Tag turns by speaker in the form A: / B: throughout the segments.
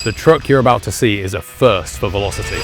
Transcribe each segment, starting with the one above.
A: The truck you're about to see is a first for Velocity.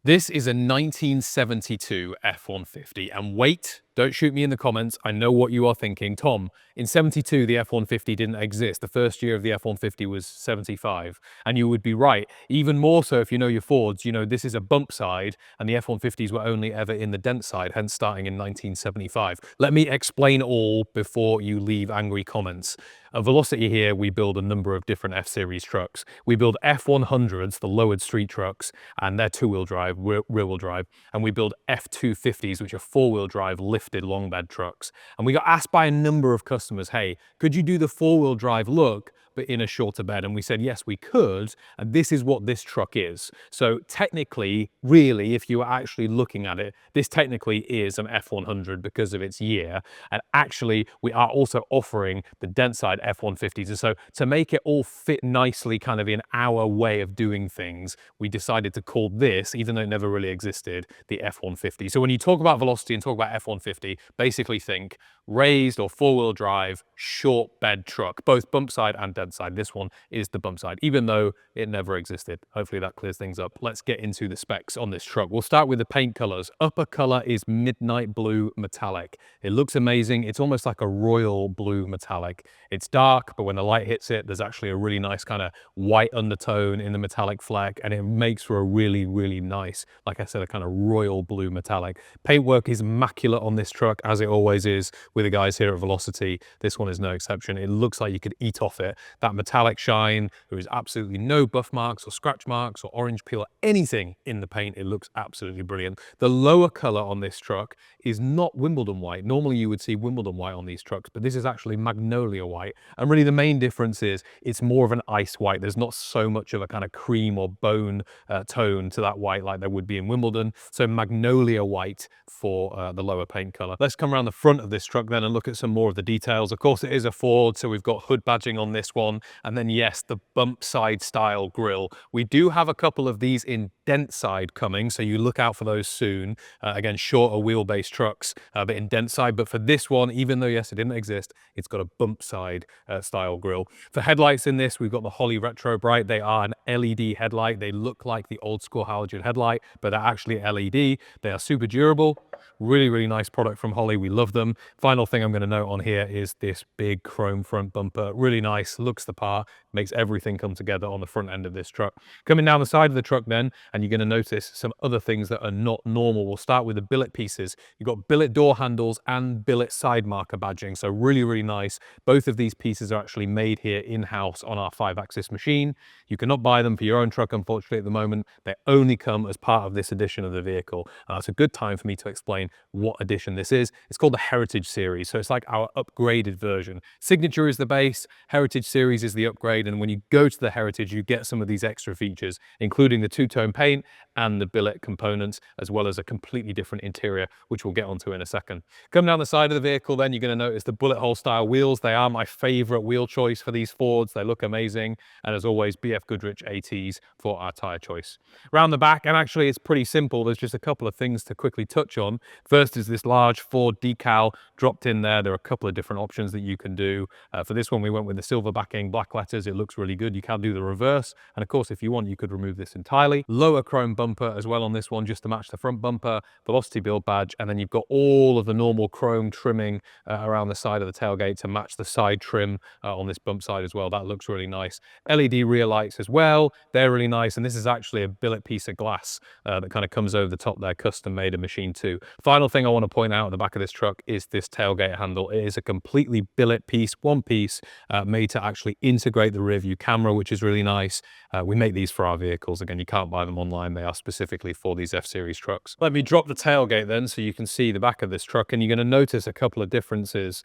A: This is a 1972 F-150, and wait, don't shoot me in the comments, I know what you are thinking. Tom, in 72 the F-150 didn't exist. The first year of the F-150 was 75, and you would be right. Even more so if you know your Fords, you know this is a bump side, and the F-150s were only ever in the dent side, hence starting in 1975. Let me explain all before you leave angry comments. At Velocity here, we build a number of different F-Series trucks. We build F-100s, the lowered street trucks, and they're two-wheel drive, rear-wheel drive, and we build F-250s, which are four-wheel drive lifted long bed trucks. And we got asked by a number of customers, hey, could you do the four-wheel drive look but in a shorter bed? And we said, yes, we could. And this is what this truck is. So technically, really, if you are actually looking at it, this technically is an F-100 because of its year. And actually, we are also offering the dent side F-150s. And so to make it all fit nicely kind of in our way of doing things, we decided to call this, even though it never really existed, the F-150. So when you talk about Velocity and talk about F-150, basically think raised or four-wheel drive short bed truck, both bump side and dent side. This one is the bump side, even though it never existed. Hopefully that clears things up. Let's get into the specs on this truck. We'll start with the paint colors. Upper color is midnight blue metallic. It looks amazing. It's almost like a royal blue metallic. It's dark, but when the light hits it, there's actually a really nice kind of white undertone in the metallic fleck, and it makes for a really, really nice, like I said, a kind of royal blue metallic. Paintwork is immaculate on this truck, as it always is with the guys here at Velocity. This one is no exception. It looks like you could eat off it. That metallic shine, there is absolutely no buff marks or scratch marks or orange peel or anything in the paint. It looks absolutely brilliant. The lower color on this truck is not Wimbledon white. Normally you would see Wimbledon white on these trucks, but this is actually magnolia white. And really the main difference is it's more of an ice white. There's not so much of a kind of cream or bone tone to that white like there would be in Wimbledon. So magnolia white for the lower paint color. Let's come around the front of this truck then and look at some more of the details. Of course, it is a Ford, so we've got hood badging on this one. And then yes, the bump side style grille. We do have a couple of these in dent side coming, so you look out for those soon. Again, shorter wheelbase trucks, but in dent side. But for this one, even though yes, it didn't exist, it's got a bump side style grille. For headlights in this, we've got the Holley Retro Bright. They are an LED headlight. They look like the old school halogen headlight, but they're actually LED. They are super durable. Really, really nice product from Holley. We love them. Final thing I'm going to note on here is this big chrome front bumper. Really nice, looks the part, makes everything come together on the front end of this truck. Coming down the side of the truck then, and you're going to notice some other things that are not normal. We'll start with the billet pieces. You've got billet door handles and billet side marker badging. So really, really nice. Both of these pieces are actually made here in-house on our 5-axis machine. You cannot buy them for your own truck, unfortunately, at the moment. They only come as part of this edition of the vehicle. And that's a good time for me to explain what edition this is. It's called the Heritage Series. So it's like our upgraded version. Signature is the base, Heritage Series is the upgrade. And when you go to the Heritage, you get some of these extra features, including the two-tone paint and the billet components, as well as a completely different interior, which we'll get onto in a second. Come down the side of the vehicle, then you're going to notice the bullet hole style wheels. They are my favorite wheel choice for these Fords. They look amazing. And as always, BF Goodrich ATs for our tire choice. Round the back, and actually it's pretty simple. There's just a couple of things to quickly touch on. First is this large Ford decal dropped in there. There are a couple of different options that you can do. For this one, we went with the silver backing, black letters. It looks really good. You can do the reverse. And of course, if you want, you could remove this entirely. Lower chrome bumper as well on this one, just to match the front bumper, Velocity build badge. And then you've got all of the normal chrome trimming around the side of the tailgate to match the side trim on this bump side as well. That looks really nice. LED rear lights as well. They're really nice. And this is actually a billet piece of glass that kind of comes over the top there, custom made in machine too. Final thing I want to point out at the back of this truck is this tailgate handle. It is a completely billet piece, one piece, made to actually integrate the rear view camera, which is really nice. We make these for our vehicles. Again, you can't buy them online. They are specifically for these F-Series trucks. Let me drop the tailgate then so you can see the back of this truck, and you're going to notice a couple of differences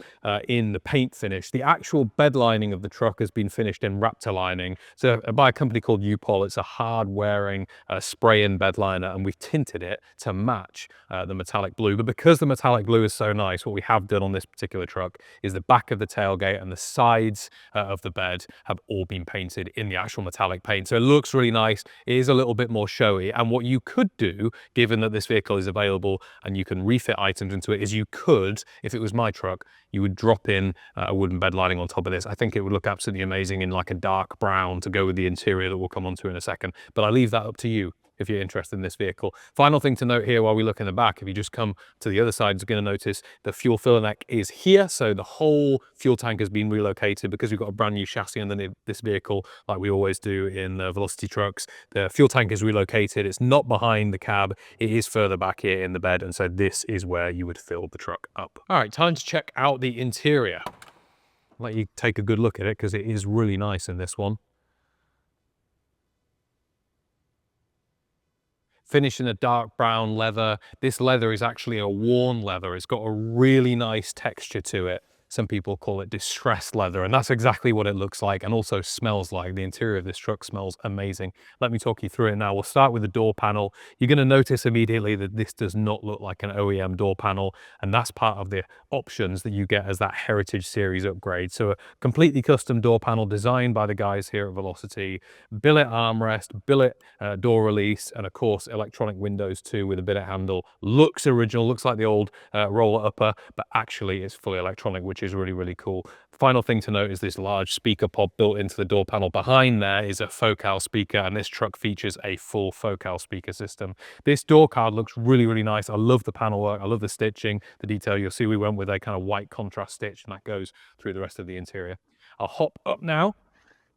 A: in the paint finish. The actual bed lining of the truck has been finished in Raptor lining. So by a company called U-Pol, it's a hard-wearing spray-in bed liner, and we've tinted it to match the metallic blue. But because the metallic blue is so nice, what we have done on this particular truck is the back of the tailgate and the sides of the bed have all been painted in the actual metallic paint. So it looks really nice. It is a little bit more showy. And what you could do, given that this vehicle is available and you can refit items into it, is you could, if it was my truck, you would drop in a wooden bed lining on top of this. I think it would look absolutely amazing in like a dark brown to go with the interior that we'll come onto in a second. But I leave that up to you if you're interested in this vehicle. Final thing to note here while we look in the back, if you just come to the other side, you're going to notice the fuel filler neck is here. So the whole fuel tank has been relocated because we've got a brand new chassis underneath this vehicle, like we always do in the Velocity trucks. The fuel tank is relocated. It's not behind the cab. It is further back here in the bed. And so this is where you would fill the truck up. All right, time to check out the interior. I'll let you take a good look at it because it is really nice in this one. Finished in a dark brown leather. This leather is actually a worn leather. It's got a really nice texture to it. Some people call it distressed leather, and that's exactly what it looks like and also smells like. The interior of this truck smells amazing. Let me talk you through it now. We'll start with the door panel. You're going to notice immediately that this does not look like an OEM door panel, and that's part of the options that you get as that Heritage Series upgrade. So a completely custom door panel designed by the guys here at Velocity, billet armrest, billet door release, and of course electronic windows too with a billet handle. Looks original, looks like the old roller upper, but actually it's fully electronic, which is really, really cool. Final thing to note is this large speaker pod built into the door panel. Behind there is a focal speaker, and this truck features a full focal speaker system. This door card looks really, really nice. I love the panel work. I love the stitching, the detail. You'll see we went with a kind of white contrast stitch, and that goes through the rest of the interior. I'll hop up now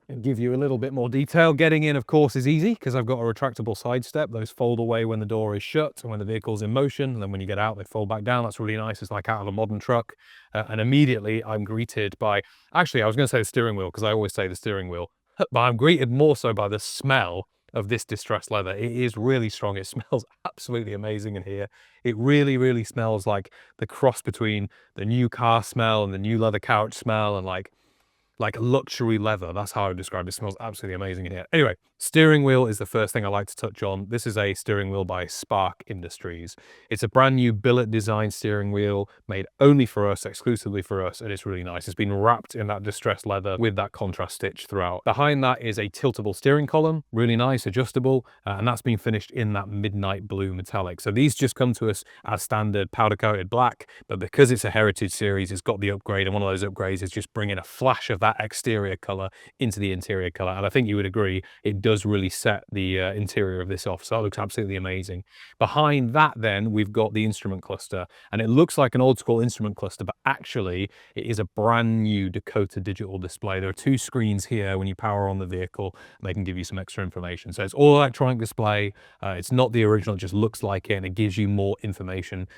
A: and give you a little bit more detail. Getting in, of course, is easy because I've got a retractable side step. Those fold away when the door is shut and when the vehicle's in motion. And then when you get out, they fold back down. That's really nice. It's like out of a modern truck. And immediately I'm greeted by, actually, I was going to say the steering wheel because I always say the steering wheel, but I'm greeted more so by the smell of this distressed leather. It is really strong. It smells absolutely amazing in here. It really, really smells like the cross between the new car smell and the new leather couch smell and like luxury leather. That's how I would describe it. It smells absolutely amazing in here. Anyway, steering wheel is the first thing I like to touch on. This is a steering wheel by Spark Industries. It's a brand new billet design steering wheel made only for us, exclusively for us, and it's really nice. It's been wrapped in that distressed leather with that contrast stitch throughout. Behind that is a tiltable steering column, really nice, adjustable, and that's been finished in that midnight blue metallic. So these just come to us as standard powder coated black, but because it's a Heritage Series, it's got the upgrade, and one of those upgrades is just bringing a flash of that exterior color into the interior color. And I think you would agree it does really set the interior of this off. So it looks absolutely amazing. Behind that then we've got the instrument cluster, and it looks like an old school instrument cluster, but actually it is a brand new Dakota digital display. There are two screens here when you power on the vehicle, and they can give you some extra information. So it's all electronic display. It's not the original, it just looks like it, and it gives you more information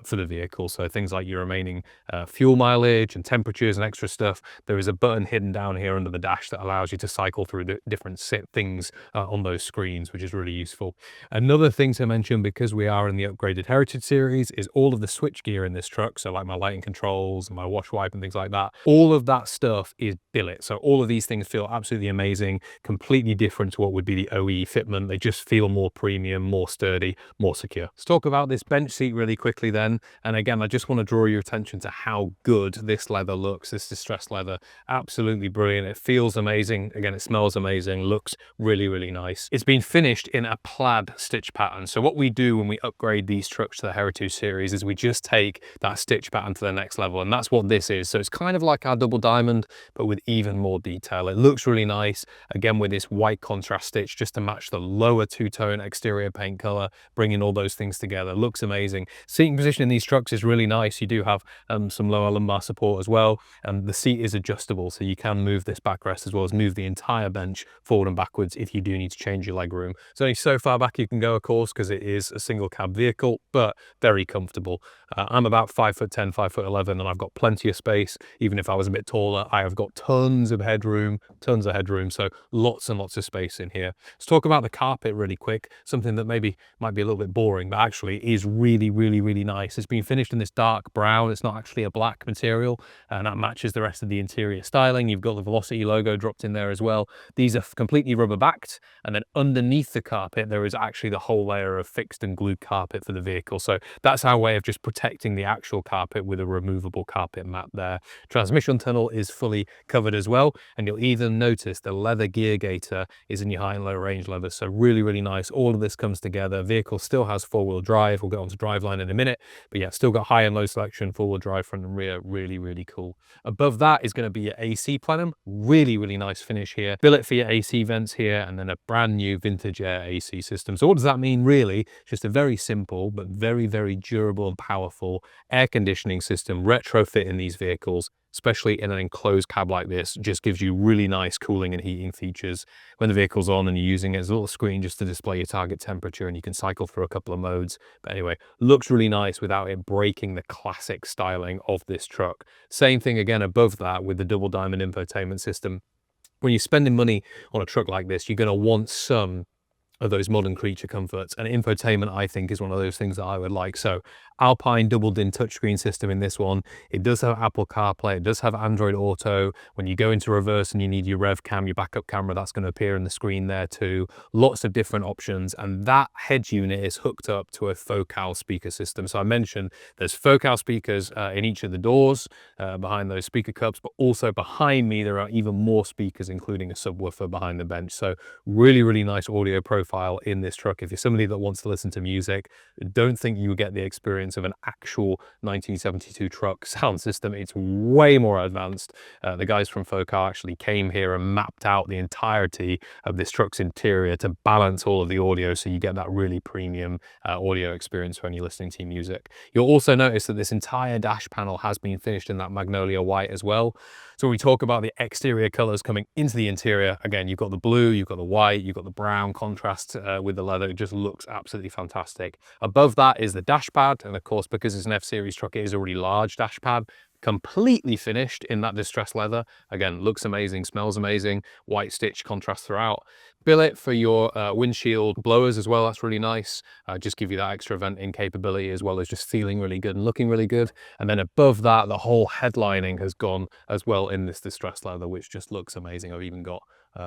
A: for the vehicle. So things like your remaining fuel mileage and temperatures and extra stuff. There is a button hidden down here under the dash that allows you to cycle through the different things on those screens, which is really useful. Another thing to mention, because we are in the upgraded Heritage Series, is all of the switch gear in this truck. So like my lighting controls and my wash wipe and things like that, all of that stuff is billet. So all of these things feel absolutely amazing, completely different to what would be the OE fitment. They just feel more premium, more sturdy, more secure. Let's talk about this bench seat really quickly then. And again, I just want to draw your attention to how good this leather looks, this distressed leather. Absolutely brilliant. It feels amazing. Again, it smells amazing, looks really, really nice. It's been finished in a plaid stitch pattern. So what we do when we upgrade these trucks to the Heritage Series is we just take that stitch pattern to the next level, and that's what this is. So it's kind of like our double diamond, but with even more detail. It looks really nice, again with this white contrast stitch just to match the lower two-tone exterior paint color, bringing all those things together. Looks amazing. Seating position in these trucks is really nice. You do have some lower lumbar support as well, and the seat is adjustable, so you can move this backrest as well as move the entire bench forward and backwards if you do need to change your leg room. It's only so far back you can go, of course, because it is a single cab vehicle, but very comfortable. I'm about 5'10", 5'11", and I've got plenty of space. Even if I was a bit taller, I have got tons of headroom, so lots and lots of space in here. Let's talk about the carpet really quick, something that maybe might be a little bit boring, but actually is really, really, really nice. It's been finished in this dark brown. It's not actually a black material, and that matches the rest of the interior styling. You've got the Velocity logo dropped in there as well. These are completely rubber backed, and then underneath the carpet there is actually the whole layer of fixed and glued carpet for the vehicle. So that's our way of just protecting the actual carpet with a removable carpet mat there. Transmission tunnel is fully covered as well, and you'll even notice the leather gear gaiter is in your high and low range leather. So really nice. All of this comes together. Vehicle still has four-wheel drive. We'll get onto driveline in a minute, but yeah, still got high and low selection, four-wheel drive front and rear. Really cool. Above that is going to be your AC plenum. Really nice finish here. Billet for your AC vents here, and then a brand new vintage air AC system. So what does that mean really? Just a very simple but very durable and powerful air conditioning system retrofit in these vehicles, especially in an enclosed cab like this. Just gives you really nice cooling and heating features when the vehicle's on and you're using it as a little screen just to display your target temperature, and you can cycle through a couple of modes. But anyway, looks really nice without it breaking the classic styling of this truck. Same thing again above that with the double diamond infotainment system. When you're spending money on a truck like this, you're going to want some of those modern creature comforts, and infotainment I think is one of those things that I would like. So Alpine double DIN touchscreen system in this one. It does have Apple CarPlay, it does have Android Auto. When you go into reverse and you need your rev cam, your backup camera, that's going to appear in the screen there too. Lots of different options, and that head unit is hooked up to a Focal speaker system. So I mentioned there's Focal speakers in each of the doors behind those speaker cups, but also behind me there are even more speakers, including a subwoofer behind the bench. So really nice audio profile in this truck. If you're somebody that wants to listen to music, don't think you will get the experience of an actual 1972 truck sound system. It's way more advanced. The guys from Focal actually came here and mapped out the entirety of this truck's interior to balance all of the audio, so you get that really premium audio experience when you're listening to music. You'll also notice that this entire dash panel has been finished in that magnolia white as well. So when we talk about the exterior colors coming into the interior, again, you've got the blue, you've got the white, you've got the brown contrast with the leather. It just looks absolutely fantastic. Above that is the dash pad, and of course, because it's an F-Series truck, it is a really large dash pad, completely finished in that distressed leather. Again, looks amazing, smells amazing, white stitch contrast throughout. Billet for your windshield blowers as well, that's really nice. Just give you that extra venting capability as well as just feeling really good and looking really good. And then above that, the whole headlining has gone as well in this distressed leather, which just looks amazing. I've even got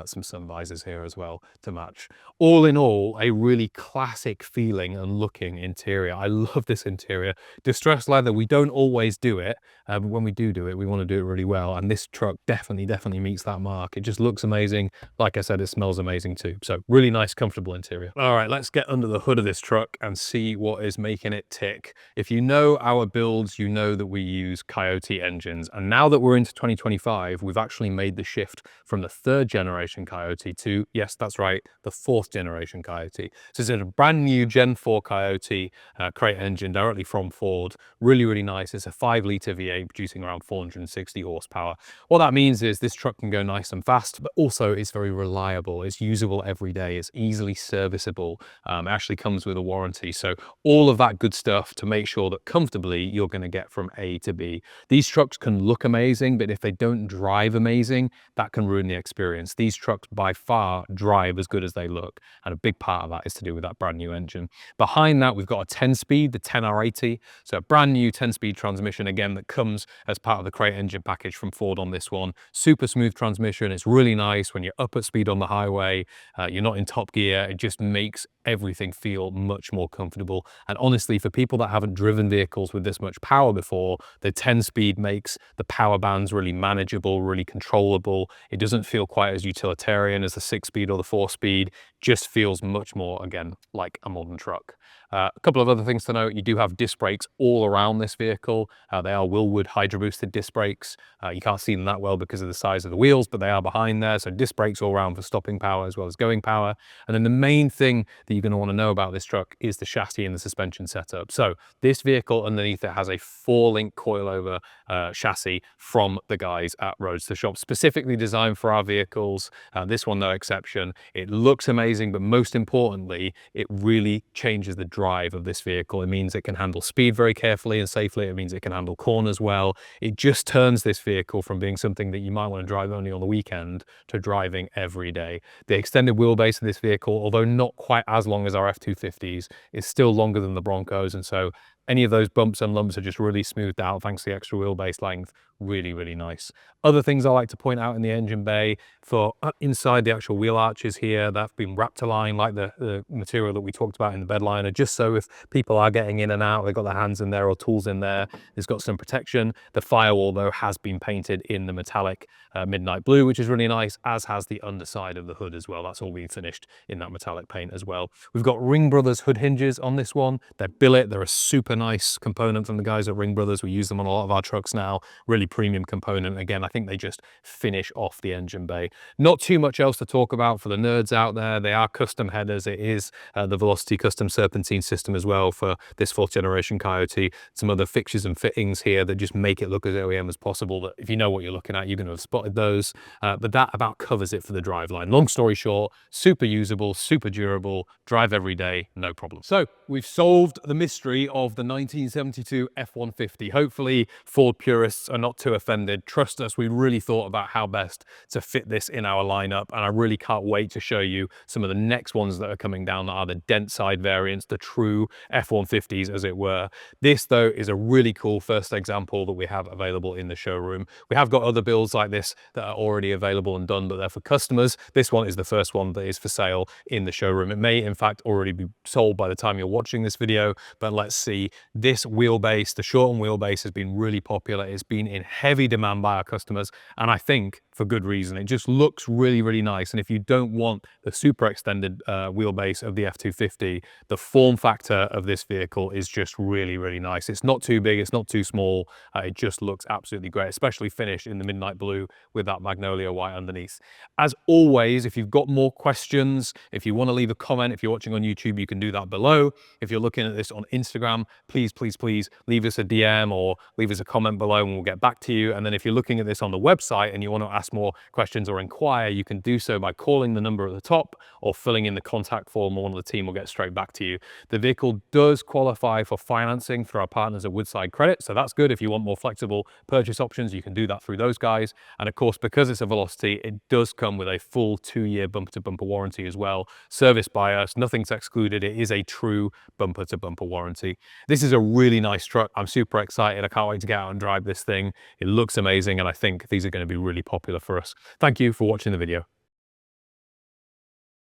A: some sun visors here as well to match. All in all, a really classic feeling and looking interior. I love this interior. Distressed leather, we don't always do it, but when we do it, we want to do it really well. And this truck definitely meets that mark. It just looks amazing. Like I said, it smells amazing too. So really nice, comfortable interior. All right, let's get under the hood of this truck and see what is making it tick. If you know our builds, you know that we use Coyote engines. And now that we're into 2025, we've actually made the shift from the third generation Coyote to, yes, that's right, the fourth generation Coyote. So it's a brand new Gen 4 Coyote crate engine directly from Ford. Really nice. It's a 5-litre V8 producing around 460 horsepower. What that means is this truck can go nice and fast, but also it's very reliable. It's usable every day. It's easily serviceable. It actually comes with a warranty. So all of that good stuff to make sure that comfortably you're going to get from A to B. These trucks can look amazing, but if they don't drive amazing, that can ruin the experience. These trucks by far drive as good as they look, and a big part of that is to do with that brand new engine. Behind that, we've got a 10-speed, the 10R80, so a brand new 10-speed transmission again that comes as part of the crate engine package from Ford on this one. Super smooth transmission. It's really nice when you're up at speed on the highway. You're not in top gear. It just makes everything feel much more comfortable. And honestly, for people that haven't driven vehicles with this much power before, the 10-speed makes the power bands really manageable, really controllable. It doesn't feel quite as utilitarian as the 6-speed or the 4-speed. Just feels much more, again, like a modern truck. A couple of other things to note: you do have disc brakes all around this vehicle. They are Wilwood hydro boosted disc brakes. You can't see them that well because of the size of the wheels, but they are behind there. So disc brakes all around for stopping power as well as going power. And then the main thing that you're going to want to know about this truck is the chassis and the suspension setup. So this vehicle underneath it has a 4-link coilover chassis from the guys at Roadster Shop, specifically designed for our vehicles. This one, no exception. It looks amazing, but most importantly, it really changes the drive of this vehicle. It means it can handle speed very carefully and safely. It means it can handle corners well. It just turns this vehicle from being something that you might want to drive only on the weekend to driving every day. The extended wheelbase of this vehicle, although not quite as long as our F-250s, is still longer than the Broncos, and so Any of those bumps and lumps are just really smoothed out thanks to the extra wheelbase length. Really, really nice. Other things I like to point out in the engine bay for inside the actual wheel arches here, that's been wrapped to line like the material that we talked about in the bed liner, just so if people are getting in and out, they've got their hands in there or tools in there, it's got some protection. The firewall though has been painted in the metallic midnight blue, which is really nice, as has the underside of the hood as well. That's all been finished in that metallic paint as well. We've got Ring Brothers hood hinges on this one. They're billet. They're a super nice component from the guys at Ring Brothers. We use them on a lot of our trucks now. Really premium component. Again, I think they just finish off the engine bay. Not too much else to talk about for the nerds out there. They are custom headers. It is the Velocity custom serpentine system as well for this 4th generation Coyote. Some other fixtures and fittings here that just make it look as OEM as possible. That if you know what you're looking at, you're going to have spotted those. But that about covers it for the driveline. Long story short, super usable, super durable, drive every day, no problem. So we've solved the mystery of the 1972 F-150. Hopefully Ford purists are not too offended. Trust us, we really thought about how best to fit this in our lineup, and I really can't wait to show you some of the next ones that are coming down that are the dent side variants, the true F-150s as it were. This though is a really cool first example that we have available in the showroom. We have got other builds like this that are already available and done, but they're for customers. This one is the first one that is for sale in the showroom. It may in fact already be sold by the time you're watching this video, but let's see. This wheelbase, the shortened wheelbase, has been really popular. It's been in heavy demand by our customers, and I think for good reason. It just looks really, really nice. And if you don't want the super extended wheelbase of the F-250, the form factor of this vehicle is just really, really nice. It's not too big, it's not too small. It just looks absolutely great, especially finished in the midnight blue with that magnolia white underneath. As always, if you've got more questions, if you want to leave a comment, if you're watching on YouTube, you can do that below. If you're looking at this on Instagram, please, please, please leave us a DM or leave us a comment below and we'll get back to you. And then if you're looking at this on the website and you want to ask more questions or inquire, you can do so by calling the number at the top or filling in the contact form, or one of the team will get straight back to you. The vehicle does qualify for financing through our partners at Woodside Credit, so that's good. If you want more flexible purchase options, you can do that through those guys. And of course, because it's a Velocity, it does come with a full 2-year bumper-to-bumper warranty as well, serviced by us. Nothing's excluded. It is a true bumper-to-bumper warranty. This is a really nice truck. I'm super excited. I can't wait to get out and drive this thing. It looks amazing, and I think these are going to be really popular for us. Thank you for watching the video.